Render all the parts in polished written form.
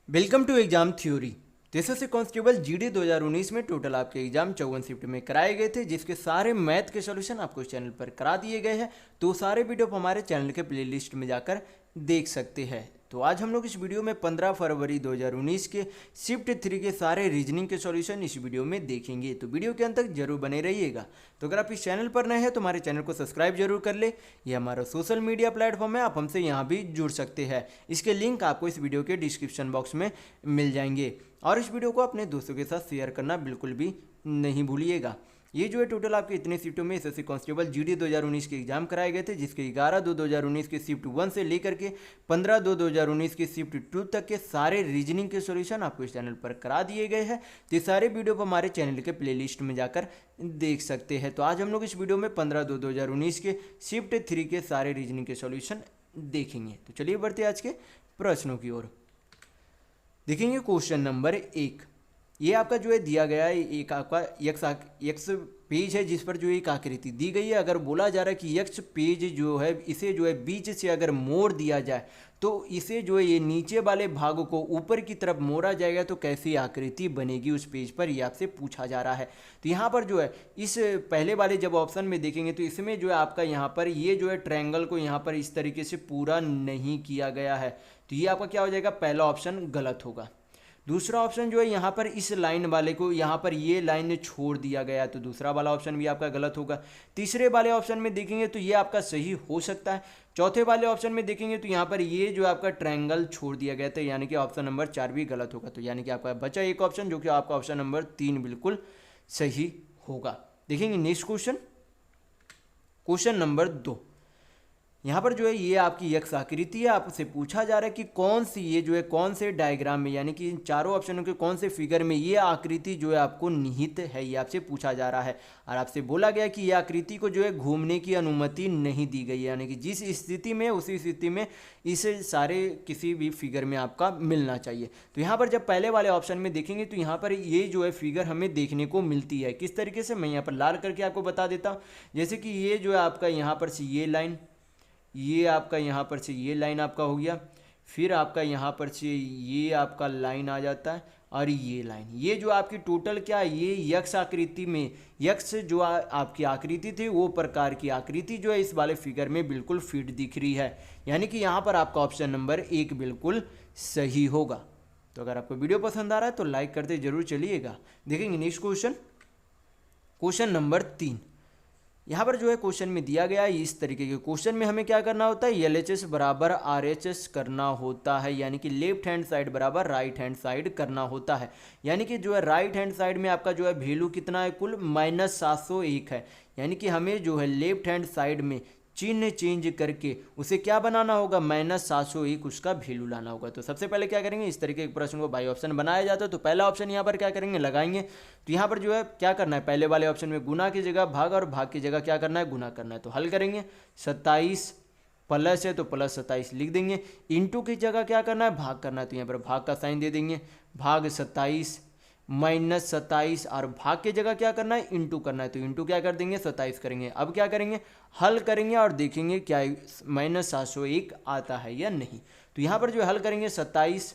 Welcome to exam theory. तो SSC constable GD 2019 में total आपके एग्जाम 54 शिफ्ट में कराए गए थे, जिसके सारे मैथ के सॉल्यूशन आपको इस चैनल पर करा दिए गए हैं। तो सारे वीडियो आप हमारे चैनल के प्लेलिस्ट में जाकर देख सकते हैं। तो आज हम लोग इस वीडियो में 15 फरवरी 2019 के शिफ्ट 3 के सारे रीजनिंग के सॉल्यूशन इस वीडियो में देखेंगे। तो वीडियो के अंत तक जरूर बने रहिएगा। तो अगर आप इस चैनल पर नए हैं तो हमारे चैनल को सब्सक्राइब जरूर कर ले। ये हमारा सोशल मीडिया प्लेटफॉर्म है, आप हमसे यहाँ भी जुड़ सकते हैं। इसके लिंक आपको इस वीडियो के डिस्क्रिप्शन बॉक्स में मिल जाएंगे। और इस वीडियो को अपने दोस्तों के साथ शेयर करना बिल्कुल भी नहीं भूलिएगा। ये जो है टोटल आपके इतने शिफ्टों में एसएससी कांस्टेबल जीडी 2019 के एग्जाम कराए गए थे, जिसके 11/2/2019 के शिफ्ट 1 से लेकर के 15/2/2019 के शिफ्ट 2 तक के सारे रीजनिंग के सॉल्यूशन आपको इस चैनल पर करा दिए गए हैं। तो ये सारे वीडियो को हमारे चैनल के प्लेलिस्ट में जाकर देख सकते हैं। तो आज हम लोग इस वीडियो में 15/2/2019 के शिफ्ट 3 के सारे रीजनिंग के सॉल्यूशन देखेंगे। तो चलिए बढ़ते हैं आज के प्रश्नों की ओर। देखेंगे क्वेश्चन नंबर 1। ये आपका जो है दिया गया है, एक आपका यक्स पेज है जिस पर जो एक आकृति दी गई है। अगर बोला जा रहा है कि यक्स पेज जो है इसे जो है बीच से अगर मोड़ दिया जाए तो इसे जो है ये नीचे वाले भाग को ऊपर की तरफ मोड़ा जाएगा तो कैसी आकृति बनेगी उस पेज पर, ये आपसे पूछा जा रहा है। तो यहाँ पर जो है इस पहले वाले जब ऑप्शन में देखेंगे तो इसमें जो है आपका यहाँ पर ये जो है ट्रायंगल को यहाँ पर इस तरीके से पूरा नहीं किया गया है। तो ये आपका क्या हो जाएगा, पहला ऑप्शन गलत होगा। दूसरा ऑप्शन जो है यहाँ पर इस लाइन वाले को यहाँ पर ये लाइन छोड़ दिया गया, तो दूसरा वाला ऑप्शन भी आपका गलत होगा। तीसरे वाले ऑप्शन में देखेंगे तो ये आपका सही हो सकता है। चौथे वाले ऑप्शन में देखेंगे तो यहाँ पर ये जो आपका ट्रायंगल छोड़ दिया गया था, यानी कि ऑप्शन नंबर 4 भी गलत होगा। तो यानी कि आपका बचा एक ऑप्शन जो कि आपका ऑप्शन नंबर 3 बिल्कुल सही होगा। देखेंगे नेक्स्ट क्वेश्चन, क्वेश्चन नंबर 2। यहाँ पर जो है ये आपकी यक्स आकृति है। आपसे पूछा जा रहा है कि कौन सी ये जो है कौन से डायग्राम में, यानी कि इन चारों ऑप्शनों के कौन से फिगर में ये आकृति जो है आपको निहित है, ये आपसे पूछा जा रहा है। और आपसे बोला गया कि ये आकृति को जो है घूमने की अनुमति नहीं दी गई है, यानी कि जिस स्थिति में उसी स्थिति में इसे सारे किसी भी फिगर में आपका मिलना चाहिए। तो यहाँ पर जब पहले वाले ऑप्शन में देखेंगे तो यहाँ पर ये जो है फिगर हमें देखने को मिलती है। किस तरीके से, मैं यहाँ पर लाल करके आपको बता देता हूँ। जैसे कि ये जो है आपका यहाँ पर से ये लाइन, ये आपका यहाँ पर से ये लाइन आपका हो गया, फिर आपका यहाँ पर से ये आपका लाइन आ जाता है और ये लाइन, ये जो आपकी टोटल क्या है, ये यक्स आकृति में यक्स जो आपकी आकृति थी वो प्रकार की आकृति जो है इस वाले फिगर में बिल्कुल फिट दिख रही है। यानी कि यहाँ पर आपका ऑप्शन नंबर 1 बिल्कुल सही होगा। तो अगर आपको वीडियो पसंद आ रहा है तो लाइक करते जरूर चलिएगा। देखेंगे नेक्स्ट क्वेश्चन, क्वेश्चन नंबर 3। यहाँ पर जो है क्वेश्चन में दिया गया है इस तरीके के क्वेश्चन में हमें क्या करना होता है, LHS बराबर RHS करना होता है, यानी कि लेफ्ट हैंड साइड बराबर राइट हैंड साइड करना होता है। यानी कि जो है राइट हैंड साइड में आपका जो है वैल्यू कितना है, कुल -701 है। यानी कि हमें जो है लेफ्ट हैंड साइड में चिन्ह चेंज करके उसे क्या बनाना होगा, -701 उसका वैल्यू लाना होगा। तो सबसे पहले क्या करेंगे, इस तरीके के प्रश्न को बाई ऑप्शन बनाया जाता है। तो पहला ऑप्शन यहाँ पर क्या करेंगे, लगाएंगे। तो यहाँ पर जो है क्या करना है, पहले वाले ऑप्शन में गुना की जगह भाग और भाग की जगह क्या करना है, गुना करना है। तो हल करेंगे, 27 प्लस है तो +27 लिख देंगे, इंटू की जगह क्या करना है, भाग करना है। तो यहाँ पर भाग का साइन दे देंगे, भाग 27 -27 और भाग की जगह क्या करना है, इंटू करना है। तो इंटू क्या कर देंगे, 27 करेंगे। अब क्या करेंगे, हल करेंगे और देखेंगे क्या -701 आता है या नहीं। तो यहाँ पर जो हल करेंगे 27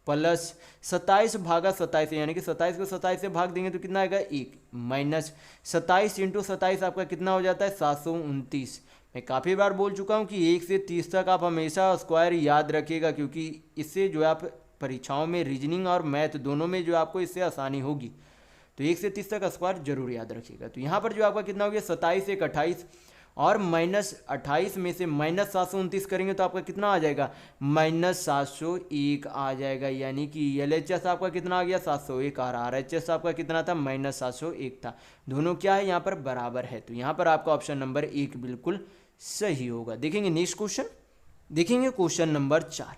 प्लस 27 भागा 27 यानी कि 27 को 27 से भाग देंगे तो कितना आएगा, 1 -27 इंटू 27 आपका कितना हो जाता है, 729। मैं काफ़ी बार बोल चुका हूँ कि 1 से 30 तक आप हमेशा स्क्वायर याद रखिएगा, क्योंकि इससे जो है आप परीक्षाओं में रीजनिंग और मैथ दोनों में जो आपको इससे आसानी होगी। तो 1 से 30 तक स्क्वायर जरूर याद रखिएगा। तो यहाँ पर जो आपका कितना हो गया, 27 1 28 और -28 में से -729 करेंगे तो आपका कितना आ जाएगा, -701 आ जाएगा। यानी कि LHS आपका कितना आ गया, 701 और RHS आपका कितना था, -701 था। दोनों क्या है यहाँ पर बराबर है। तो यहाँ पर आपका ऑप्शन नंबर 1 बिल्कुल सही होगा। देखेंगे नेक्स्ट क्वेश्चन, देखेंगे क्वेश्चन नंबर 4।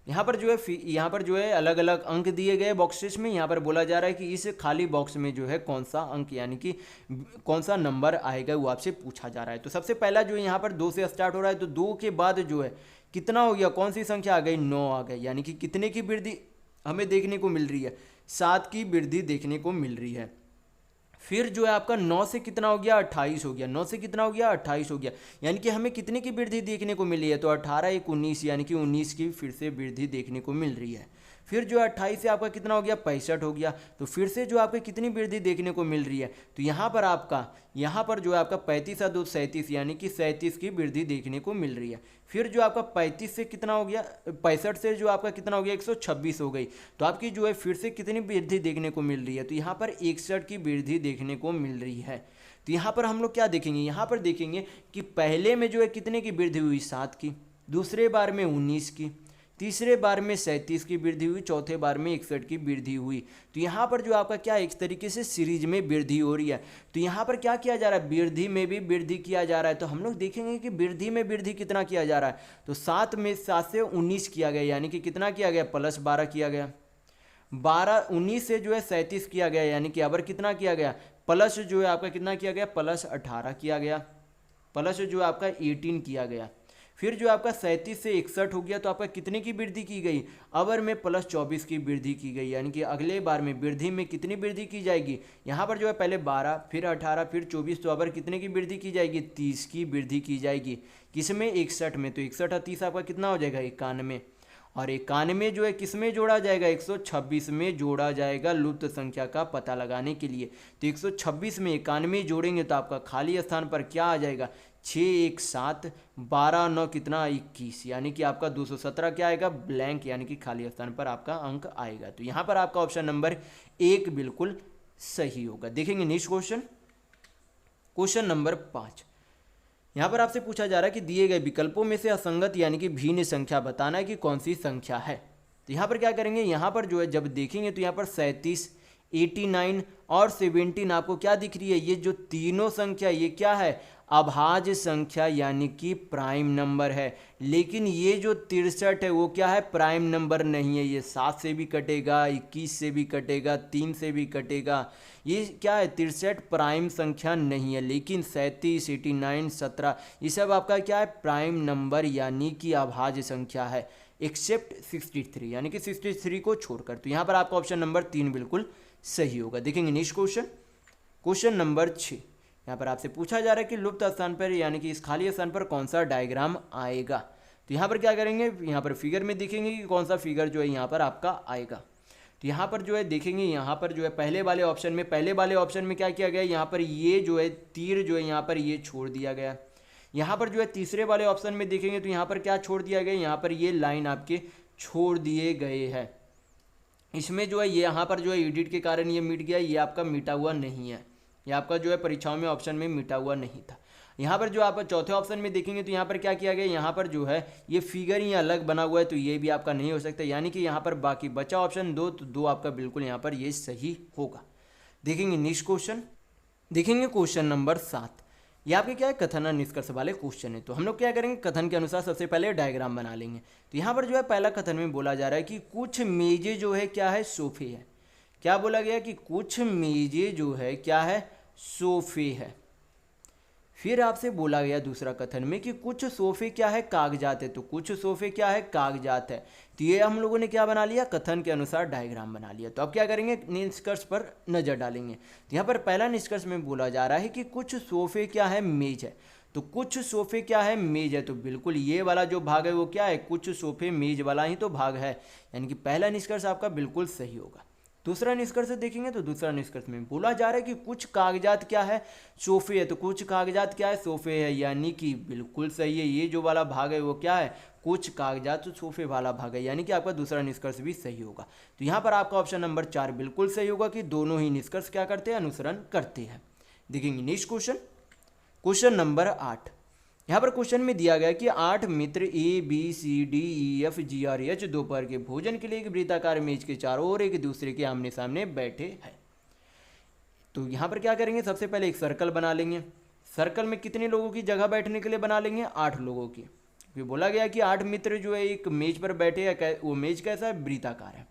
यहाँ पर जो है अलग अलग अंक दिए गए बॉक्सेस में। यहाँ पर बोला जा रहा है कि इस खाली बॉक्स में जो है कौन सा अंक यानी कि कौन सा नंबर आएगा वो आपसे पूछा जा रहा है। तो सबसे पहला जो है यहाँ पर 2 से स्टार्ट हो रहा है, तो 2 के बाद जो है कितना हो गया, कौन सी संख्या आ गई, 9 आ गई। यानी कि कितने की वृद्धि हमें देखने को मिल रही है, 7 की वृद्धि देखने को मिल रही है। फिर जो है आपका 9 से कितना हो गया, 28 हो गया। 9 से कितना हो गया, 28 हो गया। यानी कि हमें कितने की वृद्धि देखने को मिली है, तो 18 1 19, यानी कि 19 की फिर से वृद्धि देखने को मिल रही है। फिर जो है 28 से आपका कितना हो गया 65 हो गया। तो फिर से जो आपको कितनी वृद्धि देखने को मिल रही है, तो यहाँ पर जो है आपका 35 और 2 37 यानी कि 37 की वृद्धि देखने को मिल रही है। फिर जो आपका 35 से कितना हो गया 65 से जो आपका कितना हो गया 126 हो गई। तो आपकी जो है फिर से कितनी वृद्धि देखने को मिल रही है, तो यहाँ पर 61 की वृद्धि देखने को मिल रही है। तो यहाँ पर हम लोग क्या देखेंगे, यहाँ पर देखेंगे कि पहले में जो है कितने की वृद्धि हुई 7 की, दूसरे बार में 19 की, तीसरे बार में 37 की वृद्धि हुई, चौथे बार में 61 की वृद्धि हुई। तो यहाँ पर जो आपका क्या एक तरीके से सीरीज में वृद्धि हो रही है। तो यहाँ पर क्या किया जा रहा है, वृद्धि में भी वृद्धि किया जा रहा है। तो हम लोग देखेंगे कि वृद्धि में वृद्धि कितना किया जा रहा है, तो 7 से 19 किया गया, यानी कि कितना किया गया प्लस 12 किया गया। 19 से जो है 37 किया गया, यानी कि अबर कितना किया गया प्लस जो है आपका कितना किया गया प्लस 18 किया गया, प्लस जो है आपका 18 किया गया। फिर जो आपका 37 से 61 हो गया, तो आपका कितने की वृद्धि की गई, अवर में प्लस 24 की वृद्धि की गई, यानी कि अगले बार में वृद्धि में कितनी वृद्धि की जाएगी, यहाँ पर जो है पहले 12 फिर 18 फिर 24, तो अवर कितने की वृद्धि की जाएगी 30 की वृद्धि की जाएगी। किसमें 61 में, तो 61 और 30 आपका कितना हो जाएगा 91, और 91 जो है किस में जोड़ा जाएगा 126 में जोड़ा जाएगा लुप्त संख्या का पता लगाने के लिए। तो 126 में 91 जोड़ेंगे तो आपका खाली स्थान पर क्या आ जाएगा 6 1 7 12 9 कितना 21, यानी कि आपका 217 क्या आएगा ब्लैंक, यानी कि खाली स्थान पर आपका अंक आएगा। तो यहाँ पर आपका ऑप्शन नंबर 1 बिल्कुल सही होगा। देखेंगे नेक्स्ट क्वेश्चन, क्वेश्चन नंबर 5। यहाँ पर आपसे पूछा जा रहा है कि दिए गए विकल्पों में से असंगत यानी कि भिन्न संख्या बताना है कि कौन सी संख्या है। तो यहाँ पर क्या करेंगे, यहाँ पर जो है जब देखेंगे तो यहाँ पर 37 89 और 17 आपको क्या दिख रही है, ये जो तीनों संख्या ये क्या है अभाज्य संख्या यानी कि प्राइम नंबर है। लेकिन ये जो 63 है वो क्या है प्राइम नंबर नहीं है, ये 7 से भी कटेगा 21 से भी कटेगा 3 से भी कटेगा, ये क्या है 63 प्राइम संख्या नहीं है। लेकिन 37 89 17 ये सब आपका क्या है प्राइम नंबर यानी कि अभाज्य संख्या है, एक्सेप्ट 63 यानी कि 63 को छोड़कर। तो यहाँ पर आपका ऑप्शन नंबर 3 बिल्कुल सही होगा। देखेंगे नेक्स्ट क्वेश्चन, क्वेश्चन नंबर 6। यहाँ पर आपसे पूछा जा रहा है कि लुप्त स्थान पर यानी कि इस खाली स्थान पर कौन सा डायग्राम आएगा। तो यहाँ पर क्या करेंगे, यहाँ पर फिगर में देखेंगे कि कौन सा फिगर जो है यहाँ पर आपका आएगा। तो यहाँ पर जो है देखेंगे, यहाँ पर जो है पहले वाले ऑप्शन में क्या किया गया, यहाँ पर ये जो है तीर जो है यहाँ पर ये छोड़ दिया गया। यहाँ पर जो है तीसरे वाले ऑप्शन में देखेंगे तो यहाँ पर क्या छोड़ दिया गया, यहाँ पर ये लाइन आपके छोड़ दिए गए हैं। इसमें जो है ये यहाँ पर जो है एडिट के कारण ये मिट गया, ये आपका मिटा हुआ नहीं है, ये आपका जो है परीक्षाओं में ऑप्शन में मिटा हुआ नहीं था। यहाँ पर जो आप चौथे ऑप्शन में देखेंगे तो यहाँ पर क्या किया गया, यहाँ पर जो है ये फिगर ही अलग बना हुआ है, तो ये भी आपका नहीं हो सकता, यानी कि यहाँ पर बाकी बचा ऑप्शन 2, तो 2 आपका बिल्कुल यहाँ पर ये सही होगा। देखेंगे नेक्स्ट क्वेश्चन, देखेंगे क्वेश्चन नंबर 7। ये आपके क्या है कथन और निष्कर्ष वाले क्वेश्चन है। तो हम लोग क्या करेंगे, कथन के अनुसार सबसे पहले डायग्राम बना लेंगे। तो यहाँ पर जो है पहला कथन में बोला जा रहा है कि कुछ मेजें जो है क्या है सोफे है। क्या बोला गया कि कुछ मेजें जो है क्या है सोफे है। फिर आपसे बोला गया दूसरा कथन में कि कुछ सोफे क्या है कागजात है। तो कुछ सोफे क्या है कागजात है। तो ये हम लोगों ने क्या बना लिया कथन के अनुसार डायग्राम बना लिया। तो अब क्या करेंगे निष्कर्ष पर नजर डालेंगे। तो यहाँ पर पहला निष्कर्ष में बोला जा रहा है कि कुछ सोफे क्या है मेज है। तो कुछ सोफे क्या है मेज है, तो बिल्कुल ये वाला जो भाग है वो क्या है कुछ सोफे मेज वाला ही तो भाग है, यानी कि पहला निष्कर्ष आपका बिल्कुल सही होगा। दूसरा निष्कर्ष देखेंगे तो दूसरा निष्कर्ष में बोला जा रहा है कि कुछ कागजात क्या है सोफे है। तो कुछ कागजात क्या है सोफे है, यानी कि बिल्कुल सही है, ये जो वाला भाग है वो क्या है कुछ कागजात सोफे वाला भाग है, यानी कि आपका दूसरा निष्कर्ष भी सही होगा। तो यहाँ पर आपका ऑप्शन नंबर 4 बिल्कुल सही होगा कि दोनों ही निष्कर्ष क्या करते हैं अनुसरण करते हैं। देखेंगे नेक्स्ट क्वेश्चन, क्वेश्चन नंबर 8। यहाँ पर क्वेश्चन में दिया गया कि 8 मित्र ABCDEFGRH दोपहर के भोजन के लिए एक वृत्ताकार मेज के चारों ओर एक दूसरे के आमने सामने बैठे हैं। तो यहाँ पर क्या करेंगे, सबसे पहले एक सर्कल बना लेंगे। सर्कल में कितने लोगों की जगह बैठने के लिए बना लेंगे 8 लोगों की। फिर बोला गया कि 8 मित्र जो है एक मेज पर बैठे हैं, वो मेज कैसा है वृत्ताकार है।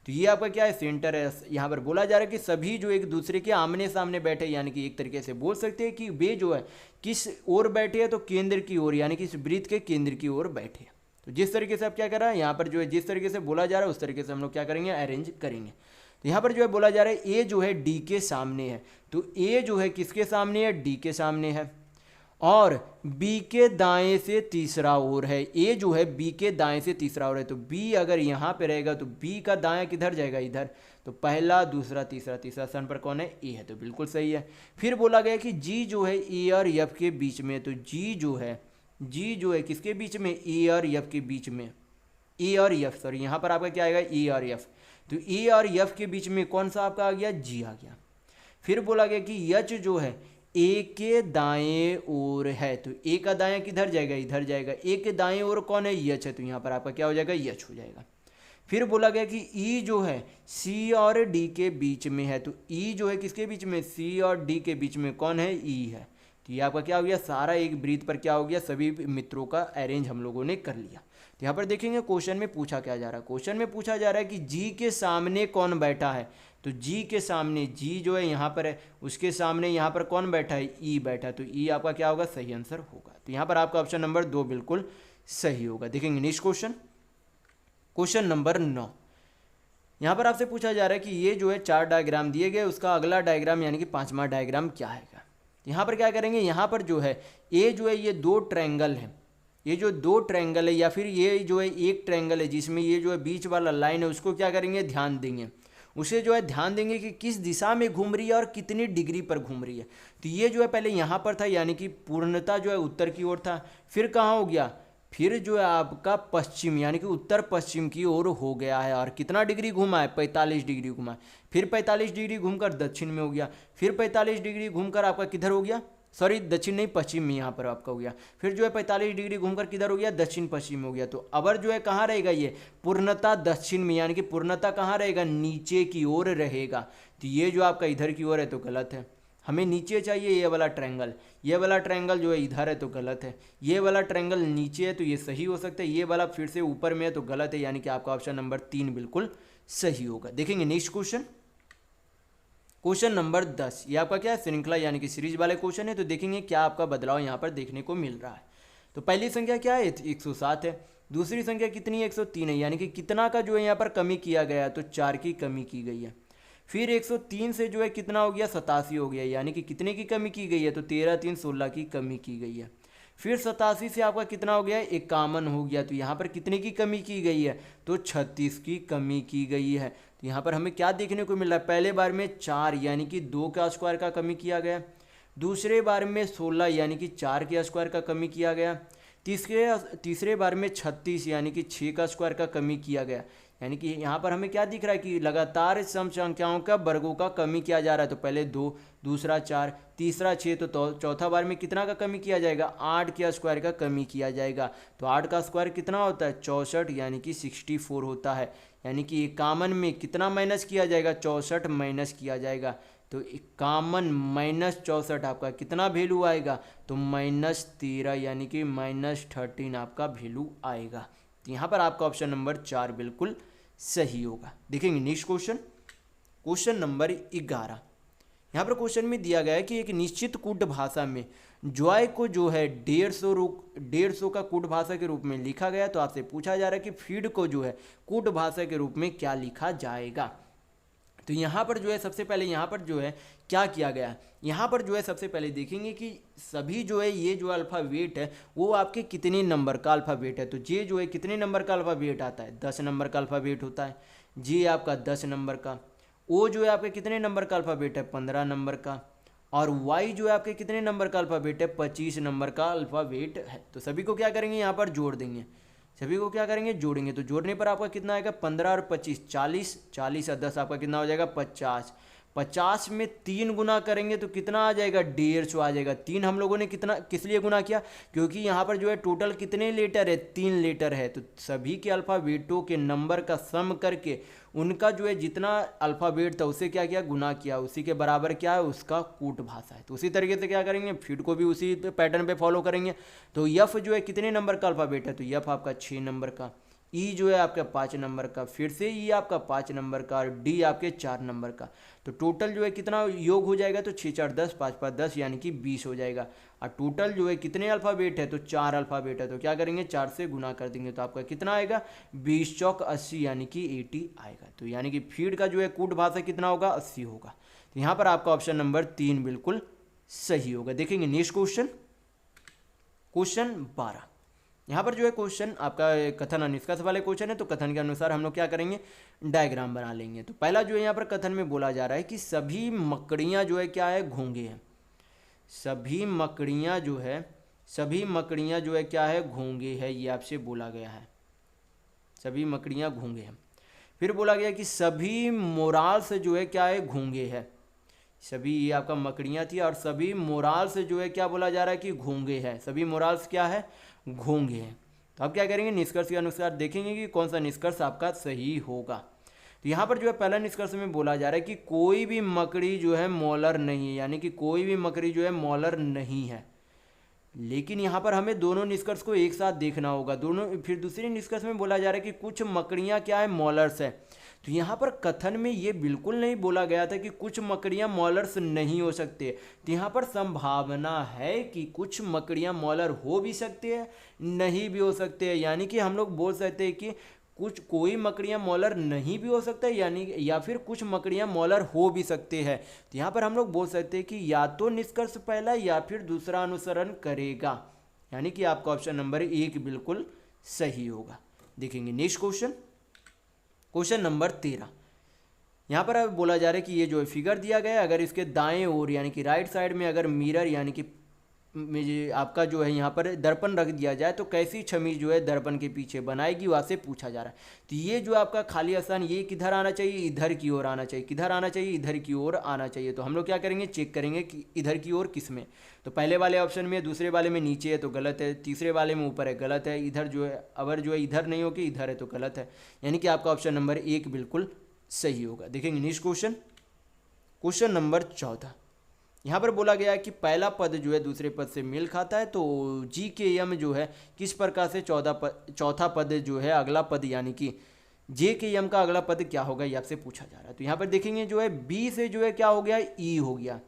तो ये आपका क्या है सेंटर है। यहाँ पर बोला जा रहा है कि सभी जो एक दूसरे के आमने सामने बैठे, यानी कि एक तरीके से बोल सकते हैं कि वे जो है किस ओर बैठे हैं, तो केंद्र की ओर, यानी कि इस वृत्त के केंद्र की ओर बैठे। तो जिस तरीके से आप क्या कर रहा है यहाँ पर जो है जिस तरीके से बोला जा रहा है उस तरीके से हम लोग क्या करेंगे अरेंज करेंगे। तो यहाँ पर जो है बोला जा रहा है ए जो है डी के सामने है। तो ए जो है किसके सामने है डी के सामने है, और बी के दाएं से तीसरा ओर है। ए जो है बी के दाएं से तीसरा ओर है, तो बी अगर यहाँ पे रहेगा तो बी का दायां किधर जाएगा, इधर। तो पहला, दूसरा, तीसरा, तीसरा स्थान पर कौन है, ए है, तो बिल्कुल सही है। फिर बोला गया कि जी जो है ए और एफ के बीच में, तो जी जो है किसके बीच में, ए और एफ के बीच में, ए और एफ, सॉरी यहाँ पर आपका क्या आएगा, ए और एफ। तो ए और एफ के बीच में कौन सा आपका आ गया, जी आ गया। फिर बोला गया कि एच जो है ए के दाएं ओर है, तो ए का दायां किधर जाएगा, इधर जाएगा। ए के दाएं ओर कौन है, एच है, तो यहाँ पर आपका क्या हो जाएगा, एच हो जाएगा। फिर बोला गया कि ई जो है सी और डी के बीच में है, तो ई जो है किसके बीच में, सी और डी के बीच में कौन है, ई है। तो ये आपका क्या हो गया, सारा एक ब्रीथ पर क्या हो गया, सभी मित्रों का अरेंज हम लोगों ने कर लिया। तो यहाँ पर देखेंगे क्वेश्चन में पूछा क्या जा रहा है। क्वेश्चन में पूछा जा रहा है कि जी के सामने कौन बैठा है, तो जी के सामने, जी जो है यहाँ पर है, उसके सामने यहाँ पर कौन बैठा है, ई बैठा है, तो ई आपका क्या होगा, सही आंसर होगा। तो यहाँ पर आपका ऑप्शन नंबर 2 बिल्कुल सही होगा। देखेंगे नेक्स्ट क्वेश्चन, क्वेश्चन नंबर 9। यहाँ पर आपसे पूछा जा रहा है कि ये जो है 4 डायग्राम दिए गए, उसका अगला डायग्राम यानी कि 5वां डायग्राम क्या है। यहाँ पर क्या करेंगे, यहाँ पर जो है ए जो है ये 2 ट्रायंगल है, ये जो 2 ट्रायंगल है, या फिर ये जो है एक ट्रायंगल है जिसमें ये जो है बीच वाला लाइन है, उसको क्या करेंगे, ध्यान देंगे। उसे जो है ध्यान देंगे कि किस दिशा में घूम रही है और कितनी डिग्री पर घूम रही है। तो ये जो है पहले यहाँ पर था, यानी कि पूर्णतः जो है उत्तर की ओर था। फिर कहाँ हो गया, फिर जो है आपका पश्चिम यानी कि उत्तर पश्चिम की ओर हो गया है, और कितना डिग्री घूमा है, 45 डिग्री घूमा है। फिर 45 डिग्री घूमकर दक्षिण में हो गया, फिर 45 डिग्री घूमकर आपका किधर हो गया, सॉरी दक्षिण नहीं, पश्चिम में यहाँ पर आपका हो गया। फिर जो है 45 डिग्री घूमकर किधर हो गया, दक्षिण पश्चिम हो गया। तो अब जो है कहाँ रहेगा, ये पूर्णतः दक्षिण में, यानी कि पूर्णतः कहाँ रहेगा, नीचे की ओर रहेगा। तो ये जो आपका इधर की ओर है तो गलत है, हमें नीचे चाहिए ये वाला ट्रायंगल। ये वाला ट्रायंगल जो है इधर है तो गलत है, ये वाला ट्रायंगल नीचे है तो ये सही हो सकता है, ये वाला फिर से ऊपर में है तो गलत है, यानी कि आपका ऑप्शन नंबर 3 बिल्कुल सही होगा। देखेंगे नेक्स्ट क्वेश्चन, क्वेश्चन नंबर 10। ये आपका क्या है, श्रृंखला यानी कि सीरीज वाले क्वेश्चन है। तो देखेंगे क्या आपका बदलाव यहाँ पर देखने को मिल रहा है। तो पहली संख्या क्या है, 107 है। दूसरी संख्या कितनी है, 103 है, यानी कि कितना का जो है यहाँ पर कमी किया गया है, तो 4 की कमी की गई है। फिर 103 से जो है कितना हो गया, 87 हो गया, यानी कि कितने की कमी की गई है, तो 13 3 16 की कमी की गई है। फिर 87 से आपका कितना हो गया, 51 हो गया, तो यहाँ पर कितने की कमी की गई है, तो 36 की कमी की गई है। तो यहाँ पर हमें क्या देखने को मिल रहा है, पहले बार में 4 यानी कि 2 का स्क्वायर का कमी किया गया, दूसरे बार में 16 यानी कि 4 के स्क्वायर का कमी किया गया, तीसरे बार में 36 यानी कि 6 का स्क्वायर का कमी किया गया। यानी कि यहाँ पर हमें क्या दिख रहा है कि लगातार सम संख्याओं का वर्गों का कमी किया जा रहा है। तो पहले 2, दूसरा 4, तीसरा 6, तो चौथा बार में कितना का कमी किया जाएगा, 8 के स्क्वायर का कमी किया जाएगा। तो 8 का स्क्वायर कितना होता है, 64 यानी कि 64 होता है। यानी कि 51 में कितना माइनस किया जाएगा, 64 माइनस किया जाएगा। तो 51 माइनस 64 आपका कितना वैल्यू आएगा, तो -13 यानी कि -13 आपका वैल्यू आएगा। तो यहाँ पर आपका ऑप्शन नंबर 4 बिल्कुल सही होगा। देखेंगे नेक्स्ट क्वेश्चन, क्वेश्चन नंबर 11। यहाँ पर क्वेश्चन में दिया गया है कि एक निश्चित कूट भाषा में जॉय को जो है 150 का कूट भाषा के रूप में लिखा गया। तो आपसे पूछा जा रहा है कि फीड को जो है कूट भाषा के रूप में क्या लिखा जाएगा। तो यहाँ पर जो है सबसे पहले यहाँ पर जो है क्या किया गया, यहाँ पर जो है सबसे पहले देखेंगे कि सभी जो है ये जो अल्फ़ाबेट है वो आपके कितने नंबर का अल्फ़ाबेट है। तो जे जो है कितने नंबर का अल्फ़ाबेट आता है, 10 नंबर का अल्फ़ाबेट होता है। जे आपका 10 नंबर का। ओ जो है आपके कितने नंबर का अल्फ़ाबेट है, 15 नंबर का। और वाई जो है आपके कितने नंबर का अल्फ़ाबेट है, 25 नंबर का अल्फ़ाबेट है। तो सभी को क्या करेंगे, यहाँ पर जोड़ देंगे, सभी को क्या करेंगे, जोड़ेंगे। तो जोड़ने पर आपका कितना आएगा, 15 और 25 40, 40 और 10 आपका कितना हो जाएगा, 50। 50 में 3 गुना करेंगे तो कितना आ जाएगा, 150 आ जाएगा। 3 हम लोगों ने कितना किस लिए गुना किया, क्योंकि यहाँ पर जो है टोटल कितने लेटर है, 3 लेटर है। तो सभी के अल्फ़ाबेटों के नंबर का सम करके उनका जो है जितना अल्फ़ाबेट था उसे क्या किया, गुना किया, उसी के बराबर क्या है, उसका कूट भाषा है। तो उसी तरीके से क्या करेंगे, फीड को भी उसी पैटर्न पे फॉलो करेंगे। तो यफ जो है कितने नंबर का अल्फ़ाबेट है, तो यफ आपका 6 नंबर का। ई जो है आपका 5 नंबर का, फिर से ई आपका 5 नंबर का, और डी आपके 4 नंबर का। तो टोटल जो है कितना योग हो जाएगा, तो 6 4 10, 5 5 10 यानी कि 20 हो जाएगा। और टोटल जो है कितने अल्फ़ाबेट है, तो 4 अल्फ़ाबेट है। तो क्या करेंगे, 4 से गुना कर देंगे तो आपका कितना आएगा, 20 चौक 80 यानी कि 80 आएगा। तो यानी कि फीड का जो है कूट भाषा कितना होगा, 80 होगा। तो यहाँ पर आपका ऑप्शन नंबर 3 बिल्कुल सही होगा। देखेंगे नेक्स्ट क्वेश्चन, क्वेश्चन 12, यहाँ पर जो है क्वेश्चन आपका कथन और निष्कर्ष वाले क्वेश्चन है। तो कथन के अनुसार हम लोग क्या करेंगे, डायग्राम बना लेंगे। तो पहला जो है यहाँ पर कथन में बोला जा रहा है कि सभी मकड़ियाँ जो है क्या है, घोंगे हैं। सभी मकड़ियाँ जो है क्या है, घोंगे है, ये आपसे बोला गया है। सभी मकड़ियाँ घोंगे हैं। फिर बोला गया कि सभी मोराल से जो है क्या है, घोंगे है। सभी, ये आपका मकड़ियाँ थी, और सभी मोराल से जो है क्या बोला जा रहा है कि घोंगे है। सभी मोराल से क्या है, घोंगे हैं। तो अब क्या करेंगे, निष्कर्ष के अनुसार देखेंगे कि कौन सा निष्कर्ष आपका सही होगा। तो यहाँ पर जो है पहला निष्कर्ष में बोला जा रहा है कि कोई भी मकड़ी जो है मॉलर नहीं है, यानी कि कोई भी मकड़ी जो है मॉलर नहीं है। लेकिन यहाँ पर हमें दोनों निष्कर्ष को एक साथ देखना होगा। दोनों, फिर दूसरे निष्कर्ष में बोला जा रहा है कि कुछ मकड़ियाँ क्या है, मॉलर्स है। तो यहाँ पर कथन में ये बिल्कुल नहीं बोला गया था कि कुछ मकड़ियाँ मॉलर्स नहीं हो सकते। तो यहाँ पर संभावना है कि कुछ मकड़ियाँ मॉलर हो भी सकते हैं, नहीं भी हो सकते हैं। यानी कि हम लोग बोल सकते हैं कि कोई मकड़ियाँ मॉलर नहीं भी हो सकता है, यानी या फिर कुछ मकड़ियाँ मॉलर हो भी सकते हैं। तो यहाँ पर हम लोग बोल सकते हैं कि या तो निष्कर्ष पहला या फिर दूसरा अनुसरण करेगा, यानी कि आपका ऑप्शन नंबर 1 बिल्कुल सही होगा। देखेंगे नेक्स्ट क्वेश्चन, क्वेश्चन नंबर 13। यहाँ पर अब बोला जा रहा है कि ये जो फिगर दिया गया है, अगर इसके दाएं ओर यानी कि राइट साइड में अगर मिरर यानी कि आपका जो है यहाँ पर दर्पण रख दिया जाए तो कैसी छवि जो है दर्पण के पीछे बनाएगी, वहाँ से पूछा जा रहा है। तो ये जो आपका खाली स्थान, ये किधर आना चाहिए, इधर की ओर आना चाहिए। किधर आना चाहिए, इधर की ओर आना चाहिए। तो हम लोग क्या करेंगे, चेक करेंगे कि इधर की ओर किस में। तो पहले वाले ऑप्शन में, दूसरे वाले में नीचे है तो गलत है, तीसरे वाले में ऊपर है, गलत है। इधर जो है, अगर जो है इधर नहीं हो कि इधर है तो गलत है। यानी कि आपका ऑप्शन नंबर 1 बिल्कुल सही होगा। देखेंगे नेक्स्ट क्वेश्चन, क्वेश्चन नंबर 14। यहाँ पर बोला गया है कि पहला पद जो है दूसरे पद से मेल खाता है। तो जी के यम जो है किस प्रकार से चौथा पद जो है अगला पद, यानी कि जे के यम का अगला पद क्या होगा, ये आपसे पूछा जा रहा है। तो यहाँ पर देखेंगे जो है बी से जो है क्या हो गया, ई हो गया।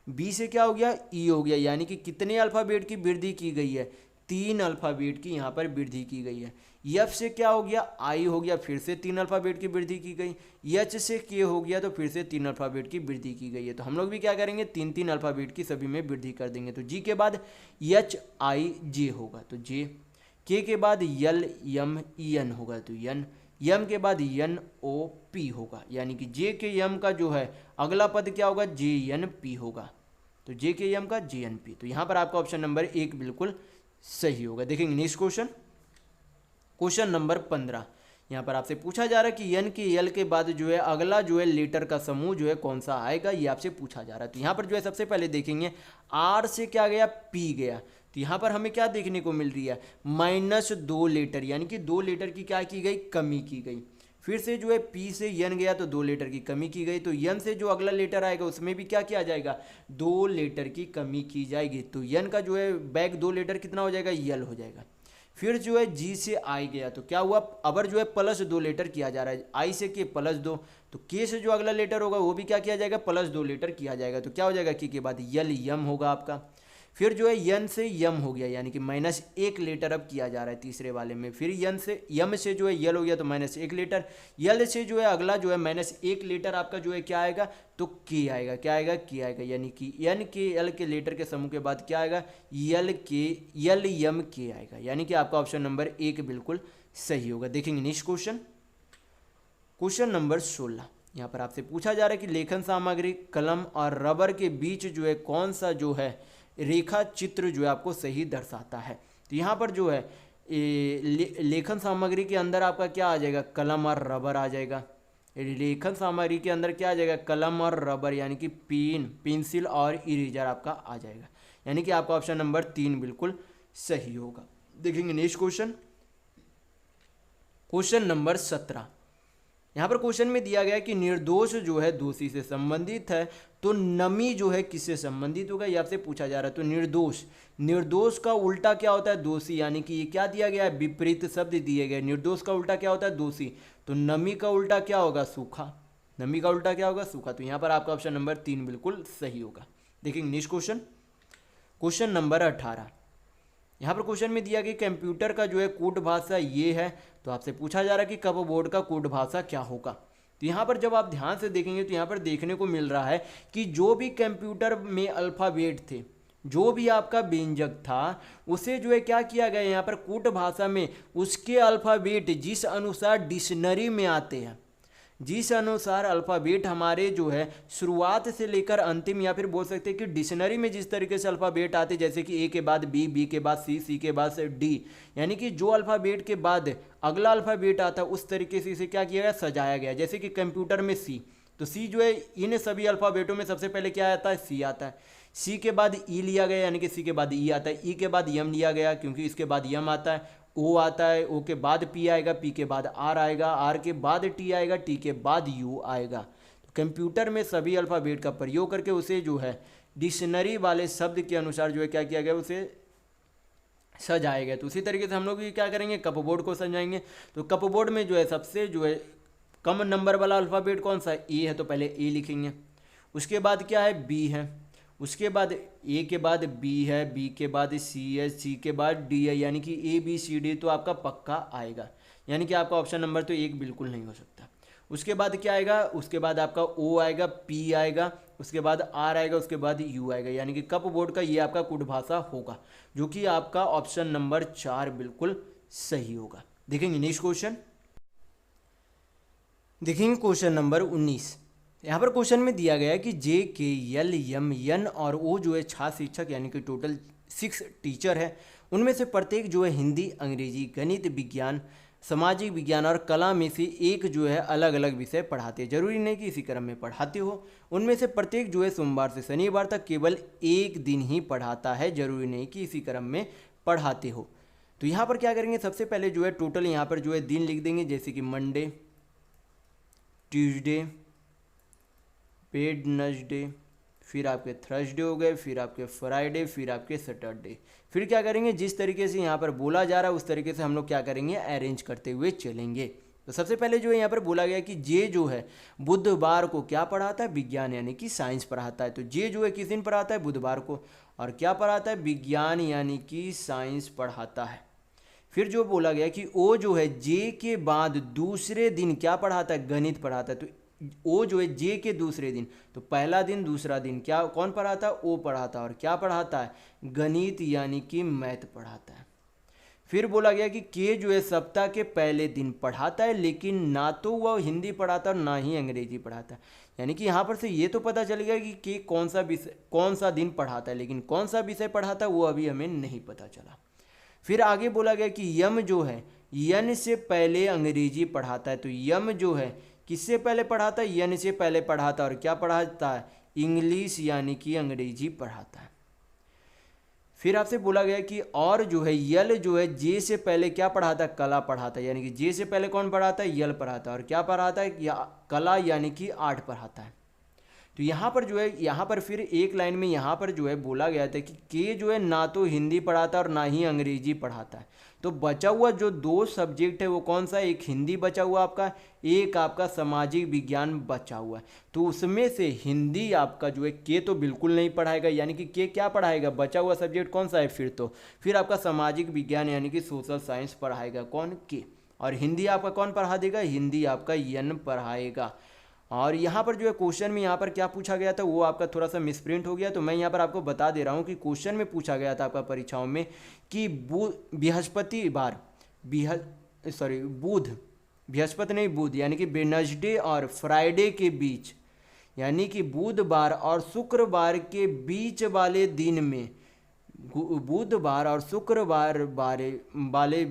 बी से क्या हो गया, ई हो गया। यानी कि कितने अल्फ़ाबेट की वृद्धि की गई है, 3 अल्फ़ाबेट की यहाँ पर वृद्धि की गई है। एफ से क्या हो गया, आई हो गया, फिर से 3 अल्फ़ाबेट की वृद्धि की गई। एच से के हो गया तो फिर से 3 अल्फ़ाबेट की वृद्धि की गई है। तो हम लोग भी क्या करेंगे, 3 अल्फ़ाबेट की सभी में वृद्धि कर देंगे। तो जी के बाद एच आई जे होगा तो जे, के बाद यल यम ई एन होगा तो यन, यम के बाद यन ओ पी होगा। यानी कि जे के यम का जो है अगला पद क्या होगा, जे एन पी होगा। तो जे के यम का जे एन पी। तो यहाँ पर आपका ऑप्शन नंबर 1 बिल्कुल सही होगा। देखेंगे नेक्स्ट क्वेश्चन, क्वेश्चन नंबर 15। यहाँ पर आपसे पूछा जा रहा है कि एन के एल के बाद जो है अगला जो है लेटर का समूह जो है कौन सा आएगा, ये आपसे पूछा जा रहा है। तो यहाँ पर जो है सबसे पहले देखेंगे आर से क्या गया, पी गया। तो यहाँ पर हमें क्या देखने को मिल रही है, -2 लेटर, यानी कि 2 लेटर की क्या की गई, कमी की गई। फिर से जो है पी से यन गया तो 2 लेटर की कमी की गई। तो यन से जो अगला लेटर आएगा उसमें भी क्या किया जाएगा, 2 लेटर की कमी की जाएगी। तो यन का जो है बैक 2 लेटर कितना हो जाएगा, यल हो जाएगा। फिर जो है जी से आई गया तो क्या हुआ, अबर जो है +2 लेटर किया जा रहा है। आई से के +2, तो के से जो अगला लेटर होगा वो भी क्या किया जाएगा, +2 लेटर किया जाएगा। तो क्या हो जाएगा, के बाद यल यम होगा आपका। फिर जो है यन से यम हो गया, यानी कि -1 लेटर अब किया जा रहा है तीसरे वाले में। फिर यन से यम से जो है यल हो गया तो -1 लेटर। यल से जो है अगला जो है -1 लेटर आपका जो है क्या आएगा, तो के आएगा। क्या आएगा, के आएगा। यानी कि एन के एल के लेटर के समूह के बाद क्या आएगा, यल यम के आएगा। यानी कि आपका ऑप्शन नंबर 1 बिल्कुल सही होगा। देखेंगे नेक्स्ट क्वेश्चन, क्वेश्चन नंबर 16। यहाँ पर आपसे पूछा जा रहा है कि लेखन सामग्री कलम और रबर के बीच जो है कौन सा जो है रेखा चित्र जो है आपको सही दर्शाता है। तो यहाँ पर जो है लेखन सामग्री के अंदर आपका क्या आ जाएगा, कलम और रबर आ जाएगा। लेखन सामग्री के अंदर क्या आ जाएगा, कलम और रबर, यानी कि पेंसिल और इरेजर आपका आ जाएगा। यानी कि आपका ऑप्शन नंबर 3 बिल्कुल सही होगा। देखेंगे नेक्स्ट क्वेश्चन, क्वेश्चन नंबर 17। यहाँ पर क्वेश्चन में दिया गया कि निर्दोष जो है दोषी से संबंधित है, तो नमी जो है किससे संबंधित होगा, ये आपसे पूछा जा रहा है। तो निर्दोष का उल्टा क्या होता है, दोषी। यानी कि ये क्या दिया गया है, विपरीत शब्द दिए गए। निर्दोष का उल्टा क्या होता है, दोषी। तो नमी का उल्टा क्या होगा, सूखा। नमी का उल्टा क्या होगा, सूखा। तो यहाँ पर आपका ऑप्शन नंबर 3 बिल्कुल सही होगा। देखेंगे नेक्स्ट क्वेश्चन, क्वेश्चन नंबर 18। यहाँ पर क्वेश्चन में दिया कि कंप्यूटर का जो है कोड भाषा ये है। तो आपसे पूछा जा रहा है कि कीबोर्ड का कोड भाषा क्या होगा। तो यहाँ पर जब आप ध्यान से देखेंगे तो यहाँ पर देखने को मिल रहा है कि जो भी कंप्यूटर में अल्फ़ाबेट थे जो भी आपका व्यंजक था उसे जो है क्या किया गया यहाँ पर कूट भाषा में उसके अल्फ़ाबेट जिस अनुसार डिक्शनरी में आते हैं, जिस अनुसार अल्फ़ाबेट हमारे जो है शुरुआत से लेकर अंतिम, या फिर बोल सकते हैं कि डिक्शनरी में जिस तरीके से अल्फ़ाबेट आते, जैसे कि ए के बाद बी, बी के बाद सी, सी के बाद डी, यानी कि जो अल्फ़ाबेट के बाद अगला अल्फ़ाबेट आता उस तरीके से इसे क्या किया गया, सजाया गया। जैसे कि कंप्यूटर में सी, तो सी जो है इन सभी अल्फ़ाबेटों में सबसे पहले क्या आता है, सी आता है। सी के बाद ई लिया गया, यानी कि सी के बाद ई आता है। ई के बाद यम लिया गया क्योंकि इसके बाद यम आता है। ओ आता है, ओ के बाद पी आएगा, पी के बाद आर आएगा, आर के बाद टी आएगा, टी के बाद यू आएगा। तो कंप्यूटर में सभी अल्फ़ाबेट का प्रयोग करके उसे जो है डिक्शनरी वाले शब्द के अनुसार जो है क्या किया गया, उसे सजाया गया। तो उसी तरीके से हम लोग क्या करेंगे, कपबोर्ड को सजाएंगे। तो कपबोर्ड में जो है सबसे जो है कम नंबर वाला अल्फ़ाबेट कौन सा है, ए है, तो पहले ए लिखेंगे। उसके बाद क्या है, बी है। उसके बाद ए के बाद बी है, बी के बाद सी है, सी के बाद डी है, यानी कि ए बी सी डी तो आपका पक्का आएगा, यानी कि आपका ऑप्शन नंबर तो एक बिल्कुल नहीं हो सकता। उसके बाद क्या आएगा, उसके बाद आपका ओ आएगा, पी आएगा, उसके बाद आर आएगा, उसके बाद यू आएगा, यानी कि कप बोर्ड का ये आपका कुट भाषा होगा, जो कि आपका ऑप्शन नंबर 4 बिल्कुल सही होगा। देखेंगे नेक्स्ट क्वेश्चन, देखेंगे क्वेश्चन नंबर 19। यहाँ पर क्वेश्चन में दिया गया है कि जे के एल एम एन और ओ जो है 6 शिक्षक, यानी कि टोटल 6 टीचर है। उनमें से प्रत्येक जो है हिंदी, अंग्रेजी, गणित, विज्ञान, सामाजिक विज्ञान और कला में से एक जो है अलग अलग विषय पढ़ाते हैं। जरूरी नहीं कि इसी क्रम में पढ़ाते हो। उनमें से प्रत्येक जो है सोमवार से शनिवार तक केवल एक दिन ही पढ़ाता है। जरूरी नहीं कि इसी क्रम में पढ़ाते हो। तो यहाँ पर क्या करेंगे, सबसे पहले जो है टोटल यहाँ पर जो है दिन लिख देंगे, जैसे कि मंडे, ट्यूसडे, वेडनेसडे, फिर आपके थर्सडे हो गए, फिर आपके फ्राइडे, फिर आपके सैटरडे। फिर क्या करेंगे, जिस तरीके से यहाँ पर बोला जा रहा है उस तरीके से हम लोग क्या करेंगे, अरेंज करते हुए चलेंगे। तो सबसे पहले जो है यहाँ पर बोला गया कि जे जो है बुधवार को क्या पढ़ाता है, विज्ञान यानी कि साइंस पढ़ाता है। तो जे जो है किस दिन पढ़ाता है, बुधवार को, और क्या पढ़ाता है, विज्ञान यानी कि साइंस पढ़ाता है। फिर जो बोला गया कि ओ जो है जे के बाद दूसरे दिन क्या पढ़ाता है, गणित पढ़ाता है। तो ओ जो है जे के दूसरे दिन, तो पहला दिन दूसरा दिन क्या कौन पढ़ाता है, ओ पढ़ाता है, और क्या पढ़ाता है, गणित यानी कि मैथ पढ़ाता है। फिर बोला गया कि के जो है सप्ताह के पहले दिन पढ़ाता है, लेकिन ना तो वह हिंदी पढ़ाता है और ना ही अंग्रेजी पढ़ाता है। यानी कि यहाँ पर से ये तो पता चल गया कि के कौन सा विषय कौन सा दिन पढ़ाता है, लेकिन कौन सा विषय पढ़ाता है वो अभी हमें नहीं पता चला। फिर आगे बोला गया कि यम जो है यन से पहले अंग्रेजी पढ़ाता है। तो यम जो है किससे पहले पढ़ाता है, यन से पहले पढ़ाता है, और क्या पढ़ाता है, इंग्लिश यानी कि अंग्रेजी पढ़ाता है। फिर आपसे बोला गया कि और जो है यल जो है जे से पहले क्या पढ़ाता है, कला पढ़ाता है। यानी कि जे से पहले कौन पढ़ाता है, यल पढ़ाता है, और क्या पढ़ाता है, कला यानी कि आर्ट पढ़ाता है। तो यहाँ पर जो है यहाँ पर फिर एक लाइन में यहाँ पर जो है बोला गया था कि के जो है ना तो हिंदी पढ़ाता और ना ही अंग्रेजी पढ़ाता है। तो बचा हुआ जो 2 सब्जेक्ट है वो कौन सा है, एक हिंदी बचा हुआ आपका, एक आपका सामाजिक विज्ञान बचा हुआ है। तो उसमें से हिंदी आपका जो है के तो बिल्कुल नहीं पढ़ाएगा, यानी कि के क्या पढ़ाएगा, बचा हुआ सब्जेक्ट कौन सा है, फिर आपका सामाजिक विज्ञान यानी कि सोशल साइंस पढ़ाएगा कौन, के। और हिंदी आपका कौन पढ़ा देगा, हिंदी आपका यन पढ़ाएगा। और यहाँ पर जो है क्वेश्चन में यहाँ पर क्या पूछा गया था वो आपका थोड़ा सा मिसप्रिंट हो गया, तो मैं यहाँ पर आपको बता दे रहा हूँ कि क्वेश्चन में पूछा गया था आपका परीक्षाओं में कि बृहस्पतिवार बुध, बृहस्पति नहीं बुध, यानी कि वेडनेसडे और फ्राइडे के बीच, यानी कि बुधवार और शुक्रवार के बीच वाले दिन में, बुधवार और शुक्रवार वाले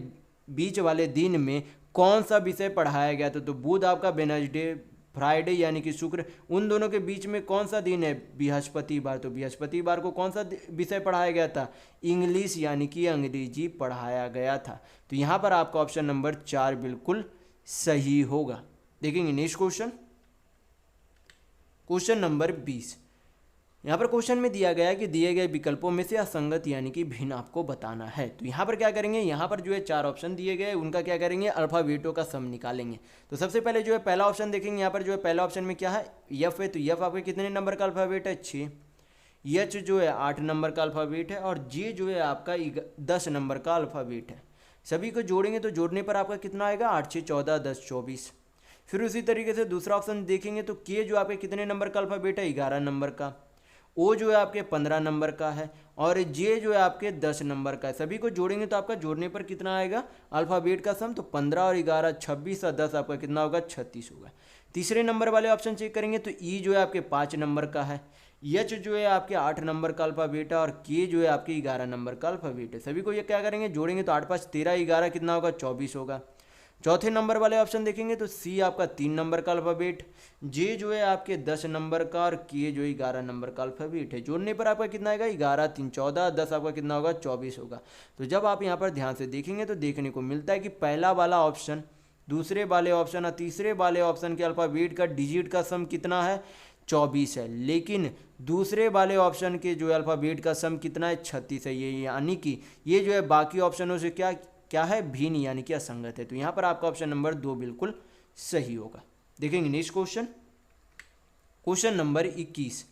बीच वाले दिन में कौन सा विषय पढ़ाया गया था। तो बुध आपका, वेडनेसडे, फ्राइडे यानी कि शुक्र, उन दोनों के बीच में कौन सा दिन है, बृहस्पतिवार। तो बृहस्पतिवार को कौन सा विषय पढ़ाया गया था, इंग्लिश यानी कि अंग्रेजी पढ़ाया गया था। तो यहाँ पर आपका ऑप्शन नंबर 4 बिल्कुल सही होगा। देखेंगे नेक्स्ट क्वेश्चन, क्वेश्चन नंबर 20। यहाँ पर क्वेश्चन में दिया गया है कि दिए गए विकल्पों में से असंगत यानी कि भिन्न आपको बताना है। तो यहाँ पर क्या करेंगे, यहाँ पर जो है 4 ऑप्शन दिए गए, उनका क्या करेंगे, अल्फाबेटों का सम निकालेंगे। तो सबसे पहले जो है पहला ऑप्शन देखेंगे, यहाँ पर जो है पहला ऑप्शन में क्या है, यफ है। तो यफ आपके कितने नंबर का अल्फाबेट है, 6। एच जो है 8 नंबर का अल्फाबेट है, और जे जो है आपका 10 नंबर का अल्फाबेट है। सभी को जोड़ेंगे तो जोड़ने पर आपका कितना आएगा, 8 6 14 10 24। फिर उसी तरीके से दूसरा ऑप्शन देखेंगे तो के जो आपके कितने नंबर का अल्फाबेट है, 11 नंबर का। ओ जो है आपके 15 नंबर का है और जे जो है आपके 10 नंबर का है। सभी को जोड़ेंगे तो आपका जोड़ने पर कितना आएगा अल्फ़ाबेट का सम, तो 15 और 11 26 और 10 आपका कितना होगा 36 होगा। तीसरे नंबर वाले ऑप्शन चेक करेंगे तो ई जो है आपके 5 नंबर का है, एच जो है आपके 8 नंबर का अल्फ़ाबेट है और के जो है आपके 11 नंबर का अल्फ़ाबेट है। सभी को ये क्या करेंगे जोड़ेंगे तो 8 5 13 11 कितना होगा 24 होगा। चौथे नंबर वाले ऑप्शन देखेंगे तो सी आपका 3 नंबर का अल्फ़ाबेट, जे जो है आपके 10 नंबर का और के जो है 11 नंबर का अल्फ़ाबेट है। जोड़ने पर आपका कितना आएगा 11 3 14, 10 आपका कितना होगा 24 होगा। तो जब आप यहाँ पर ध्यान से देखेंगे तो देखने को मिलता है कि पहला वाला ऑप्शन, दूसरे वाले ऑप्शन और तीसरे वाले ऑप्शन के अल्फ़ाबेट का डिजिट का सम कितना है 24 है, लेकिन दूसरे वाले ऑप्शन के जो है अल्फ़ाबेट का सम कितना है 36 है। ये यानी कि ये जो है बाकी ऑप्शनों से क्या क्या है भिन्न यानी कि असंगत है। तो यहाँ पर आपका ऑप्शन नंबर 2 बिल्कुल सही होगा। देखेंगे नेक्स्ट क्वेश्चन, क्वेश्चन नंबर 21।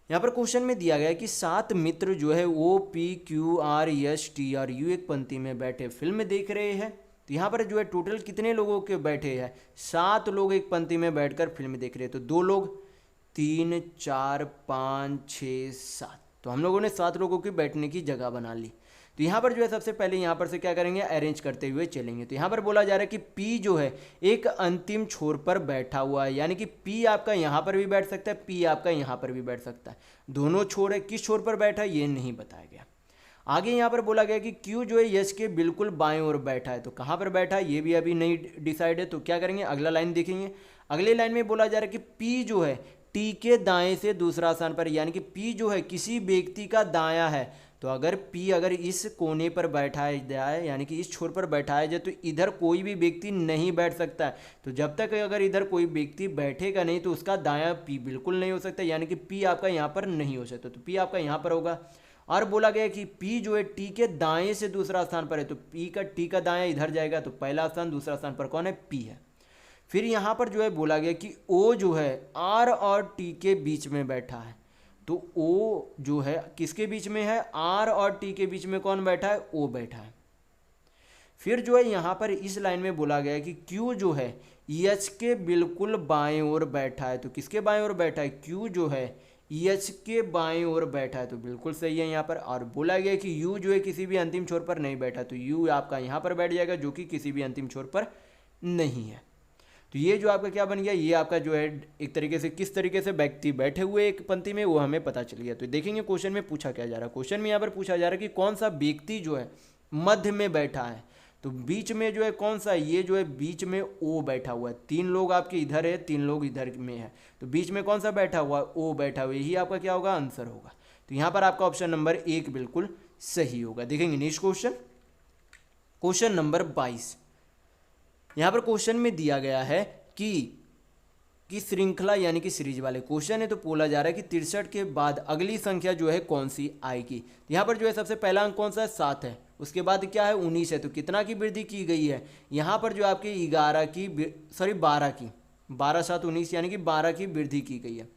यहाँ पर क्वेश्चन में दिया गया है कि 7 मित्र जो है O P Q R S T और यू एक पंक्ति में बैठे फिल्म देख रहे हैं। तो यहाँ पर जो है टोटल कितने लोगों के बैठे हैं 7 लोग एक पंक्ति में बैठकर फिल्म देख रहे हैं। तो 2 लोग 3 4 5 6 7, तो हम लोगों ने 7 लोगों की बैठने की जगह बना ली। तो यहाँ पर जो है सबसे पहले यहाँ पर से क्या करेंगे अरेंज करते हुए चलेंगे। तो यहाँ पर बोला जा रहा है कि P जो है एक अंतिम छोर पर बैठा हुआ है, यानी कि P आपका यहाँ पर भी बैठ सकता है, P आपका यहाँ पर भी बैठ सकता है। दोनों छोर है, किस छोर पर बैठा है ये नहीं बताया गया। आगे यहाँ पर बोला गया कि Q जो है यश के बिल्कुल बाएं ओर बैठा है। तो कहाँ पर बैठा है ये भी अभी नहीं डिसाइड है। तो क्या करेंगे अगला लाइन देखेंगे। अगले लाइन में बोला जा रहा है कि P जो है T के दाएं से दूसरा स्थान पर, यानी कि P जो है किसी व्यक्ति का दायां है। तो अगर P अगर इस कोने पर बैठाया जाए यानी कि इस छोर पर बैठाया जाए तो इधर कोई भी व्यक्ति नहीं बैठ सकता है। तो जब तक अगर इधर कोई व्यक्ति बैठेगा नहीं तो उसका दायां P बिल्कुल नहीं हो सकता, यानी कि P आपका यहाँ पर नहीं हो सकता। तो P आपका यहाँ पर होगा। और बोला गया कि P जो है T के दाएं से दूसरा स्थान पर है। तो T का दायां इधर जाएगा तो पहला स्थान, दूसरा स्थान पर कौन है P है। फिर यहाँ पर जो है बोला गया कि O जो है R और T के बीच में बैठा है। तो O जो है किसके बीच में है R और T के बीच में कौन बैठा है O बैठा है। फिर जो है यहाँ पर इस लाइन में बोला गया कि Q जो है H के बिल्कुल बाएं ओर बैठा है। तो किसके बाएं ओर बैठा है Q जो है H के बाएं ओर बैठा है। तो बिल्कुल सही है यहाँ पर। और बोला गया कि U जो है किसी भी अंतिम छोर पर नहीं बैठा, तो U आपका यहाँ पर बैठ जाएगा जो कि किसी भी अंतिम छोर पर नहीं है। तो ये जो आपका क्या बन गया, ये आपका जो है एक तरीके से किस तरीके से व्यक्ति बैठे हुए एक पंक्ति में वो हमें पता चल गया। तो देखेंगे क्वेश्चन में पूछा क्या जा रहा है। क्वेश्चन में यहाँ पर पूछा जा रहा है कि कौन सा व्यक्ति जो है मध्य में बैठा है। तो बीच में जो है कौन सा, ये जो है बीच में ओ बैठा हुआ है। 3 लोग आपके इधर है, 3 लोग इधर में है, तो बीच में कौन सा बैठा हुआ है ओ बैठा हुआ है। यही आपका क्या होगा आंसर होगा। तो यहाँ पर आपका ऑप्शन नंबर 1 बिल्कुल सही होगा। देखेंगे नेक्स्ट क्वेश्चन, क्वेश्चन नंबर 22। यहाँ पर क्वेश्चन में दिया गया है कि श्रृंखला यानी कि सीरीज वाले क्वेश्चन है। तो बोला जा रहा है कि 63 के बाद अगली संख्या जो है कौन सी आएगी। यहाँ पर जो है सबसे पहला अंक कौन सा है 7 है, उसके बाद क्या है 19 है। तो कितना की वृद्धि की गई है यहाँ पर जो आपके 12 की 12 7 19 यानी कि 12 की वृद्धि की गई है।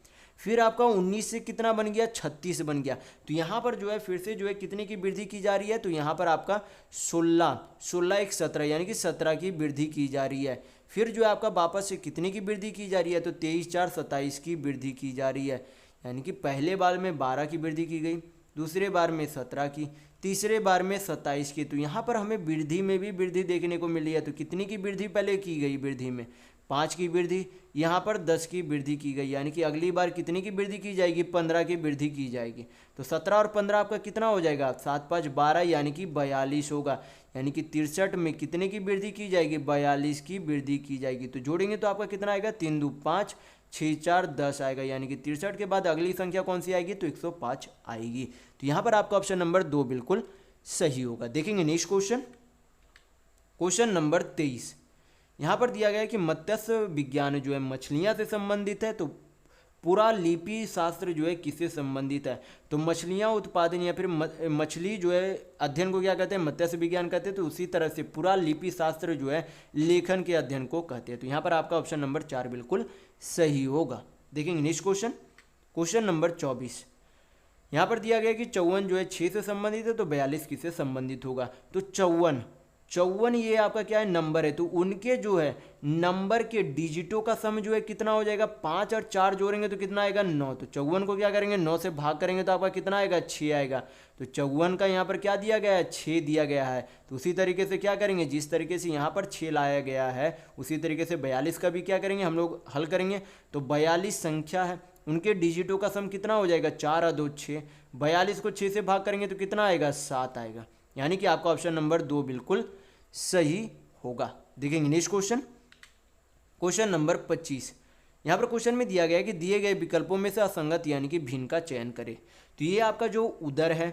फिर आपका 19 से कितना बन गया 36 बन गया। तो यहाँ पर जो है फिर से जो है कितने की वृद्धि की जा रही है, तो यहाँ पर आपका 16 1 17 यानी कि 17 की वृद्धि की जा रही है। फिर जो है आपका वापस से कितने की वृद्धि की जा रही है, तो 23 4 27 की वृद्धि की जा रही है। यानी कि पहले बार में 12 की वृद्धि की गई, दूसरे बार में 17 की, तीसरे बार में 27 की। तो यहाँ पर हमें वृद्धि में भी वृद्धि देखने को मिली है। तो कितनी की वृद्धि पहले की गई वृद्धि में 5 की वृद्धि, यहाँ पर 10 की वृद्धि की गई। यानी कि अगली बार कितनी की वृद्धि की जाएगी 15 की वृद्धि की जाएगी। तो 17 और 15 आपका कितना हो जाएगा 7 5 12 यानी कि 42 होगा। यानी कि 63 में कितने की वृद्धि की जाएगी 42 की वृद्धि की जाएगी। तो जोड़ेंगे तो आपका कितना आएगा 3 2 5 6 4 10 आएगा। यानी कि 63 के बाद अगली संख्या कौन सी आएगी तो 105 आएगी। तो यहाँ पर आपका ऑप्शन नंबर 2 बिल्कुल सही होगा। देखेंगे नेक्स्ट क्वेश्चन, क्वेश्चन नंबर 23। यहाँ पर दिया गया है कि मत्स्य विज्ञान जो है मछलियाँ से संबंधित है। तो पूरा लिपि शास्त्र जो है किससे संबंधित है, तो मछलियाँ उत्पादन या फिर मछली जो है अध्ययन को क्या कहते हैं मत्स्य विज्ञान कहते हैं। तो उसी तरह से पूरा लिपि शास्त्र जो है लेखन के अध्ययन को कहते हैं। तो यहाँ पर आपका ऑप्शन नंबर 4 बिल्कुल सही होगा। देखेंगे नेक्स्ट क्वेश्चन, क्वेश्चन नंबर 24। यहाँ पर दिया गया कि 54 जो है 6 से संबंधित है, तो 42 किससे संबंधित होगा, तो 54 54 ये आपका क्या है, नंबर है, तो उनके जो है नंबर के डिजिटों का सम जो है कितना हो जाएगा, 5 और 4 जोड़ेंगे तो कितना आएगा, 9। तो 54 को क्या करेंगे, 9 से भाग करेंगे तो आपका कितना आएगा, 6 आएगा। तो 54 का यहाँ पर क्या दिया गया है, 6 दिया गया है। तो उसी तरीके से क्या करेंगे, जिस तरीके से यहाँ पर 6 लाया गया है उसी तरीके से 42 का भी क्या करेंगे हम लोग, हल करेंगे। तो 42 संख्या है, उनके डिजिटों का सम कितना हो जाएगा, 4 और 2 6। 42 को 6 से भाग करेंगे तो कितना आएगा, 7 आएगा। यानी कि आपका ऑप्शन नंबर 2 बिल्कुल सही होगा। देखेंगे नेक्स्ट क्वेश्चन, क्वेश्चन नंबर 25। यहाँ पर क्वेश्चन में दिया गया है कि दिए गए विकल्पों में से असंगत यानी कि भिन्न का चयन करें। तो ये आपका जो उदर है,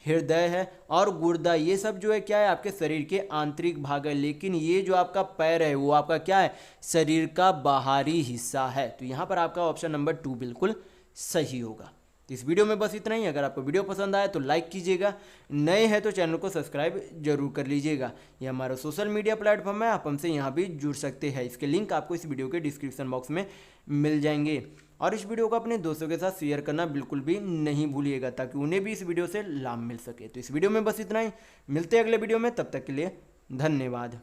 हृदय है और गुर्दा, ये सब जो है क्या है, आपके शरीर के आंतरिक भाग है, लेकिन ये जो आपका पैर है वो आपका क्या है, शरीर का बाहरी हिस्सा है। तो यहाँ पर आपका ऑप्शन नंबर 2 बिल्कुल सही होगा। तो इस वीडियो में बस इतना ही। अगर आपको वीडियो पसंद आए तो लाइक कीजिएगा, नए हैं तो चैनल को सब्सक्राइब जरूर कर लीजिएगा। ये हमारा सोशल मीडिया प्लेटफॉर्म है, आप हमसे यहाँ भी जुड़ सकते हैं। इसके लिंक आपको इस वीडियो के डिस्क्रिप्शन बॉक्स में मिल जाएंगे। और इस वीडियो को अपने दोस्तों के साथ शेयर करना बिल्कुल भी नहीं भूलिएगा, ताकि उन्हें भी इस वीडियो से लाभ मिल सके। तो इस वीडियो में बस इतना ही, मिलते हैं अगले वीडियो में, तब तक के लिए धन्यवाद।